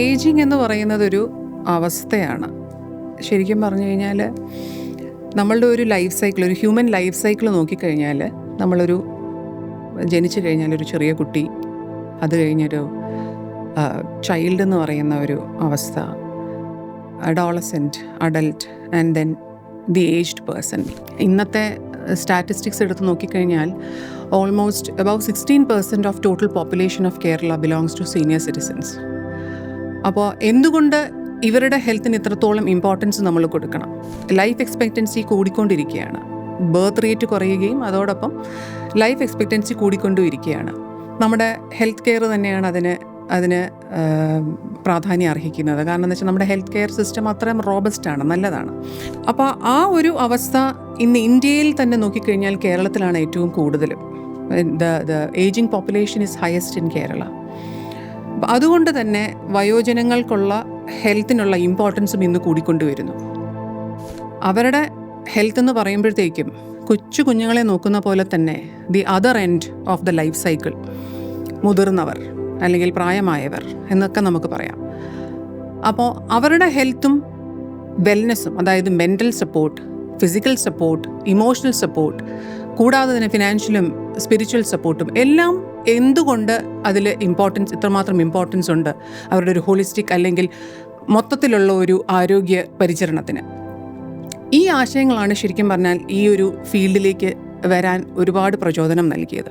Ageing എന്ന് പറയുന്നതൊരു അവസ്ഥയാണ്. ശരിക്കും പറഞ്ഞു കഴിഞ്ഞാൽ നമ്മളുടെ ഒരു ലൈഫ് സൈക്കിൾ, ഒരു ഹ്യൂമൻ ലൈഫ് സൈക്കിൾ നോക്കിക്കഴിഞ്ഞാൽ നമ്മളൊരു ജനിച്ചു കഴിഞ്ഞാൽ ഒരു ചെറിയ കുട്ടി, അത് കഴിഞ്ഞൊരു ചൈൽഡ് എന്ന് പറയുന്ന ഒരു അവസ്ഥ, adolescent, adult and then the aged person. ഇന്നത്തെ സ്റ്റാറ്റിസ്റ്റിക്സ് എടുത്ത് നോക്കിക്കഴിഞ്ഞാൽ almost about 16% of total population of Kerala belongs to senior citizens. അപ്പോൾ എന്തുകൊണ്ട് ഇവരുടെ ഹെൽത്തിന് ഇത്രത്തോളം ഇമ്പോർട്ടൻസ് നമ്മൾ കൊടുക്കണം? ലൈഫ് എക്സ്പെക്റ്റൻസി കൂടിക്കൊണ്ടിരിക്കുകയാണ്, ബർത്ത് റേറ്റ് കുറയുകയും അതോടൊപ്പം ലൈഫ് എക്സ്പെക്റ്റൻസി കൂടിക്കൊണ്ടും ഇരിക്കുകയാണ്. നമ്മുടെ ഹെൽത്ത് കെയർ തന്നെയാണ് അതിന് പ്രാധാന്യം അർഹിക്കുന്നത്. കാരണം എന്ന് വെച്ചാൽ നമ്മുടെ ഹെൽത്ത് കെയർ സിസ്റ്റം അത്രയും റോബസ്റ്റാണ്, നല്ലതാണ്. അപ്പോൾ ആ ഒരു അവസ്ഥ ഇന്ന് ഇന്ത്യയിൽ തന്നെ നോക്കിക്കഴിഞ്ഞാൽ കേരളത്തിലാണ് ഏറ്റവും കൂടുതലും. The ageing population is highest in Kerala. അതുകൊണ്ട് തന്നെ വയോജനങ്ങൾക്കുള്ള ഹെൽത്തിനുള്ള ഇമ്പോർട്ടൻസും ഇന്ന് കൂടിക്കൊണ്ടുവരുന്നു. അവരുടെ ഹെൽത്ത് എന്ന് പറയുമ്പോഴത്തേക്കും കുഞ്ഞുങ്ങളെ നോക്കുന്ന പോലെ തന്നെ the other end of the life cycle, മുതിർന്നവർ അല്ലെങ്കിൽ പ്രായമായവർ എന്നൊക്കെ നമുക്ക് പറയാം. അപ്പോൾ അവരുടെ ഹെൽത്തും വെൽനെസ്സും, അതായത് mental support, physical support, emotional support, കൂടാതെ തന്നെ ഫിനാൻഷ്യലും സ്പിരിച്വൽ സപ്പോർട്ടും എല്ലാം എന്തുകൊണ്ട് അതിൽ ഇത്രമാത്രം ഇമ്പോർട്ടൻസ് ഉണ്ട് അവരുടെ ഒരു ഹോളിസ്റ്റിക് അല്ലെങ്കിൽ മൊത്തത്തിലുള്ള ഒരു ആരോഗ്യ പരിചരണത്തിന്. ഈ ആശയങ്ങളാണ് ശരിക്കും പറഞ്ഞാൽ ഈ ഒരു ഫീൽഡിലേക്ക് വരാൻ ഒരുപാട് പ്രചോദനം നൽകിയത്.